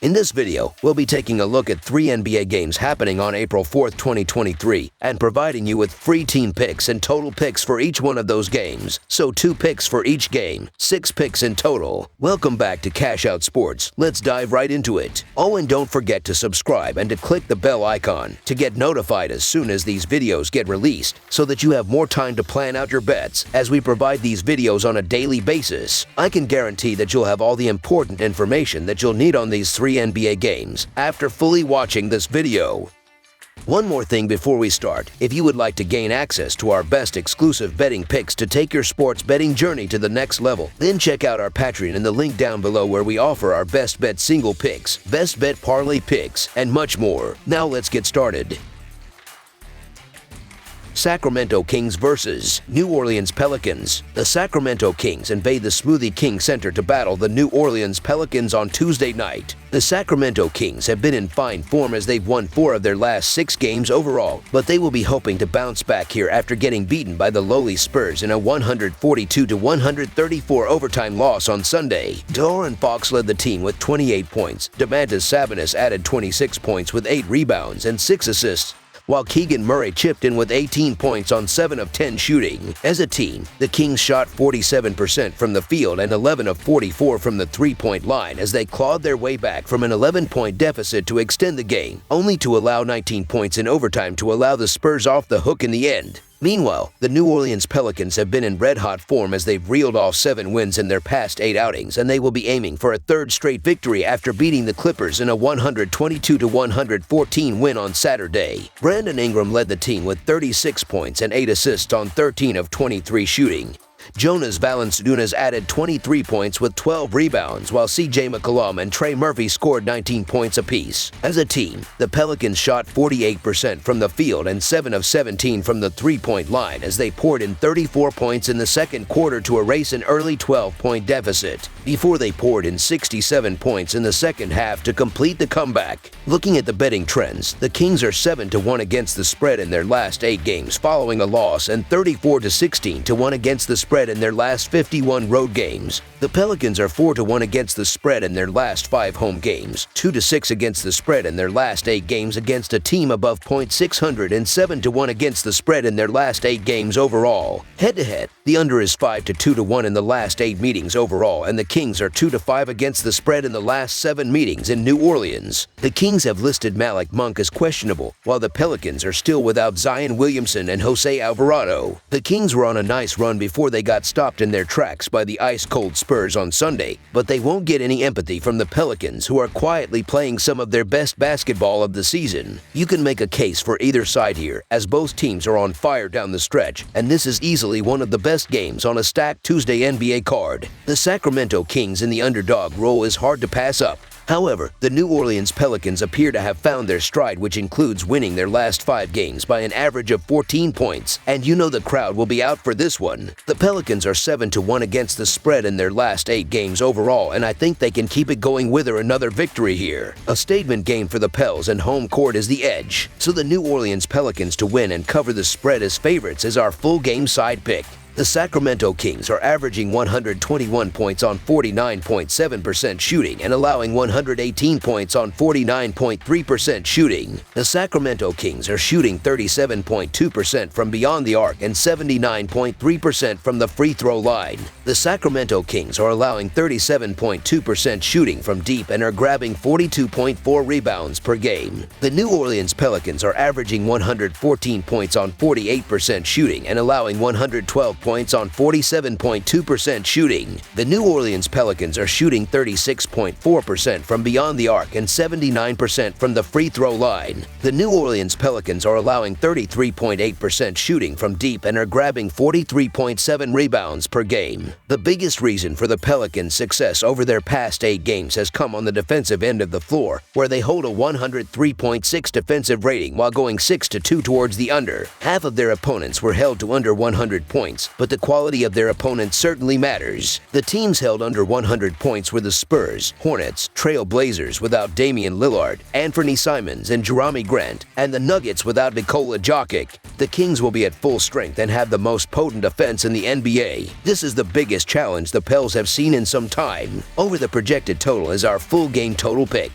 In this video, we'll be taking a look at 3 NBA games happening on April 4th, 2023, and providing you with free team picks and total picks for each one of those games. So 2 picks for each game, 6 picks in total. Welcome back to Cash Out Sports. Let's dive right into it. Oh, and don't forget to subscribe and to click the bell icon to get notified as soon as these videos get released, so that you have more time to plan out your bets as we provide these videos on a daily basis. I can guarantee that you'll have all the important information that you'll need on these 3 NBA games after fully watching this video. One more thing before we start. If you would like to gain access to our best exclusive betting picks to take your sports betting journey to the next level, then check out our Patreon in the link down below, where we offer our best bet single picks, best bet parlay picks, and much more. Now let's get started. Sacramento Kings vs. New Orleans Pelicans. The Sacramento Kings invade the Smoothie King Center to battle the New Orleans Pelicans on Tuesday night. The Sacramento Kings have been in fine form as they've won 4 of their last 6 games overall, but they will be hoping to bounce back here after getting beaten by the lowly Spurs in a 142-134 overtime loss on Sunday. De'Aaron Fox led the team with 28 points. Domantas Sabonis added 26 points with 8 rebounds and 6 assists, while Keegan Murray chipped in with 18 points on 7 of 10 shooting. As a team, the Kings shot 47% from the field and 11 of 44 from the three-point line as they clawed their way back from an 11-point deficit to extend the game, only to allow 19 points in overtime to allow the Spurs off the hook in the end. Meanwhile, the New Orleans Pelicans have been in red-hot form as they've reeled off 7 wins in their past 8 outings, and they will be aiming for a 3rd straight victory after beating the Clippers in a 122-114 win on Saturday. Brandon Ingram led the team with 36 points and 8 assists on 13 of 23 shooting. Jonas Valanciunas added 23 points with 12 rebounds, while CJ McCollum and Trey Murphy scored 19 points apiece. As a team, the Pelicans shot 48% from the field and 7 of 17 from the three-point line as they poured in 34 points in the second quarter to erase an early 12-point deficit, before they poured in 67 points in the second half to complete the comeback. Looking at the betting trends, the Kings are 7-1 against the spread in their last 8 games following a loss, and 34-16-1 against the spread in their last 51 road games. The Pelicans are 4-1 against the spread in their last 5 home games, 2-6 against the spread in their last 8 games against a team above .600, and 7-1 against the spread in their last 8 games overall. Head-to-head, the under is 5-2-1 in the last 8 meetings overall, and the Kings are 2-5 against the spread in the last 7 meetings in New Orleans. The Kings have listed Malik Monk as questionable, while the Pelicans are still without Zion Williamson and Jose Alvarado. The Kings were on a nice run before they got stopped in their tracks by the ice-cold Spurs on Sunday, but they won't get any empathy from the Pelicans, who are quietly playing some of their best basketball of the season. You can make a case for either side here, as both teams are on fire down the stretch, and this is easily one of the best games on a stacked Tuesday NBA card. The Sacramento Kings in the underdog role is hard to pass up. However, the New Orleans Pelicans appear to have found their stride, which includes winning their last 5 games by an average of 14 points, and you know the crowd will be out for this one. The Pelicans are 7-1 against the spread in their last 8 games overall, and I think they can keep it going with another victory here. A statement game for the Pels, and home court is the edge, so the New Orleans Pelicans to win and cover the spread as favorites is our full game side pick. The Sacramento Kings are averaging 121 points on 49.7% shooting and allowing 118 points on 49.3% shooting. The Sacramento Kings are shooting 37.2% from beyond the arc and 79.3% from the free throw line. The Sacramento Kings are allowing 37.2% shooting from deep and are grabbing 42.4 rebounds per game. The New Orleans Pelicans are averaging 114 points on 48% shooting and allowing 112 points on 47.2% shooting. The New Orleans Pelicans are shooting 36.4% from beyond the arc and 79% from the free throw line. The New Orleans Pelicans are allowing 33.8% shooting from deep and are grabbing 43.7 rebounds per game. The biggest reason for the Pelicans' success over their past 8 games has come on the defensive end of the floor, where they hold a 103.6 defensive rating while going 6-2 towards the under. Half of their opponents were held to under 100 points, but the quality of their opponents certainly matters. The teams held under 100 points were the Spurs, Hornets, Trail Blazers without Damian Lillard, Anthony Simons, and Jerami Grant, and the Nuggets without Nikola Jokic. The Kings will be at full strength and have the most potent offense in the NBA. This is the biggest challenge the Pels have seen in some time. Over the projected total is our full game total pick.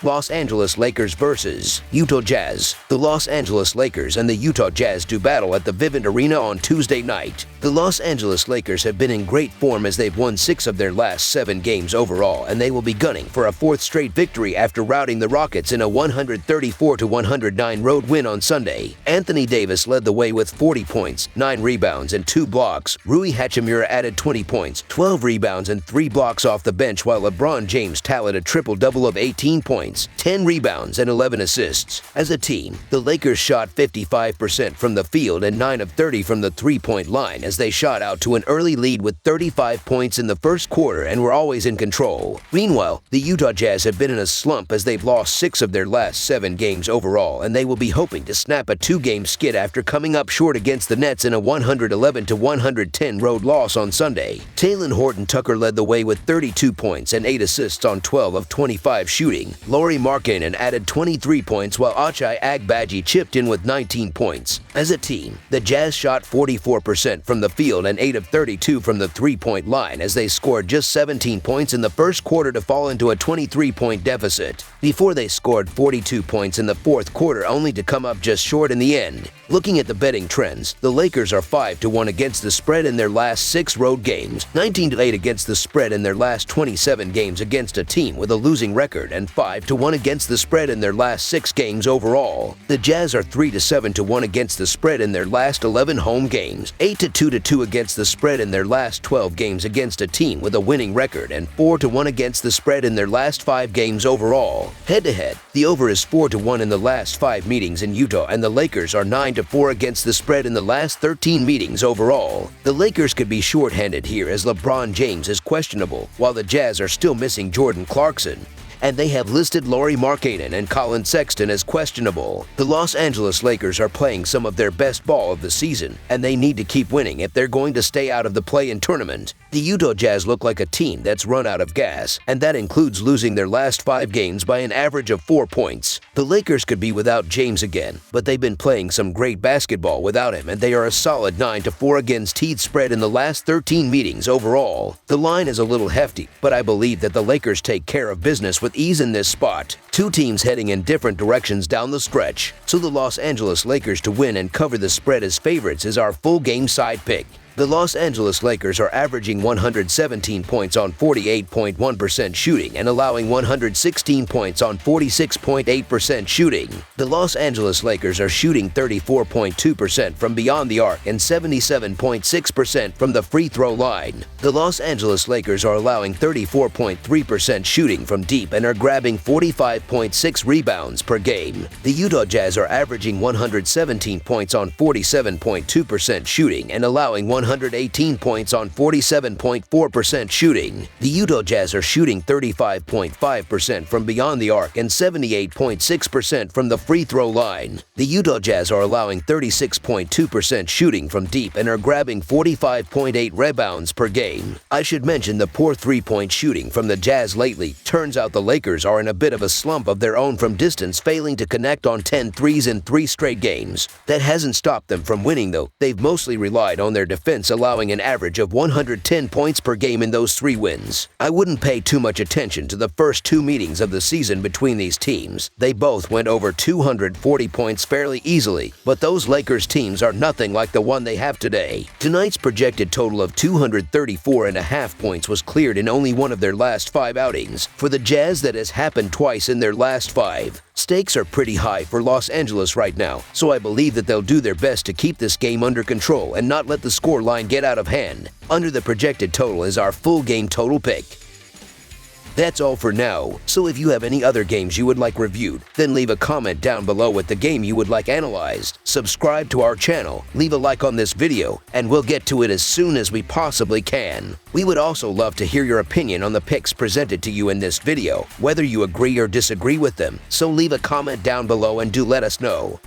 Los Angeles Lakers vs. Utah Jazz. The Los Angeles Lakers and the Utah Jazz do battle at the Vivint Arena on Tuesday night. The Los Angeles Lakers have been in great form as they've won 6 of their last 7 games overall, and they will be gunning for a 4th straight victory after routing the Rockets in a 134-109 road win on Sunday. Anthony Davis led the way with 40 points, 9 rebounds, and 2 blocks. Rui Hachimura added 20 points, 12 rebounds, and 3 blocks off the bench, while LeBron James tallied a triple-double of 18 points, 10 rebounds, and 11 assists. As a team, the Lakers shot 55% from the field and 9 of 30 from the three-point line as they shot out to an early lead with 35 points in the first quarter and were always in control. Meanwhile, the Utah Jazz have been in a slump as they've lost 6 of their last 7 games overall, and they will be hoping to snap a 2-game skid after coming up short against the Nets in a 111-110 road loss on Sunday. Talen Horton-Tucker led the way with 32 points and 8 assists on 12 of 25 shooting. Lauri Markkanen added 23 points, while Ochai Agbaji chipped in with 19 points. As a team, the Jazz shot 44% from the field and 8 of 32 from the three-point line as they scored just 17 points in the first quarter to fall into a 23-point deficit, before they scored 42 points in the fourth quarter only to come up just short in the end. Looking at the betting trends, the Lakers are 5-1 against the spread in their last 6 road games, 19-8 against the spread in their last 27 games against a team with a losing record, and 5-1 against the spread in their last 6 games overall. The Jazz are 3-7-1 against the spread in their last 11 home games, 8-2-2 against the spread in their last 12 games against a team with a winning record, and 4-1 against the spread in their last 5 games overall. Head-to-head, the over is 4-1 in the last 5 meetings in Utah, and the Lakers are 9-4 against the spread in the last 13 meetings overall. The Lakers could be short-handed here as LeBron James is questionable, while the Jazz are still missing Jordan Clarkson, and they have listed Lauri Markkanen and Colin Sexton as questionable. The Los Angeles Lakers are playing some of their best ball of the season, and they need to keep winning if they're going to stay out of the play-in tournament. The Utah Jazz look like a team that's run out of gas, and that includes losing their last 5 games by an average of 4 points. The Lakers could be without James again, but they've been playing some great basketball without him, and they are a solid 9-4 against Heat spread in the last 13 meetings overall. The line is a little hefty, but I believe that the Lakers take care of business with ease in this spot. 2 teams heading in different directions down the stretch, so the Los Angeles Lakers to win and cover the spread as favorites is our full game side pick. The Los Angeles Lakers are averaging 117 points on 48.1% shooting and allowing 116 points on 46.8% shooting. The Los Angeles Lakers are shooting 34.2% from beyond the arc and 77.6% from the free throw line. The Los Angeles Lakers are allowing 34.3% shooting from deep and are grabbing 45.6 rebounds per game. The Utah Jazz are averaging 117 points on 47.2% shooting and allowing 118 points on 47.4% shooting. The Utah Jazz are shooting 35.5% from beyond the arc and 78.6% from the free throw line. The Utah Jazz are allowing 36.2% shooting from deep and are grabbing 45.8 rebounds per game. I should mention the poor 3-point shooting from the Jazz lately. Turns out the Lakers are in a bit of a slump of their own from distance, failing to connect on 10 threes in 3 straight games. That hasn't stopped them from winning though. They've mostly relied on their defense, allowing an average of 110 points per game in those 3 wins. I wouldn't pay too much attention to the first 2 meetings of the season between these teams. They both went over 240 points fairly easily, but those Lakers teams are nothing like the one they have today. Tonight's projected total of 234.5 points was cleared in only one of their last 5 outings. For the Jazz, that has happened twice in their last 5. Stakes are pretty high for Los Angeles right now, so I believe that they'll do their best to keep this game under control and not let the score line get out of hand. Under the projected total is our full game total pick. That's all for now, so if you have any other games you would like reviewed, then leave a comment down below with the game you would like analyzed. Subscribe to our channel, leave a like on this video, and we'll get to it as soon as we possibly can. We would also love to hear your opinion on the picks presented to you in this video, whether you agree or disagree with them, so leave a comment down below and do let us know.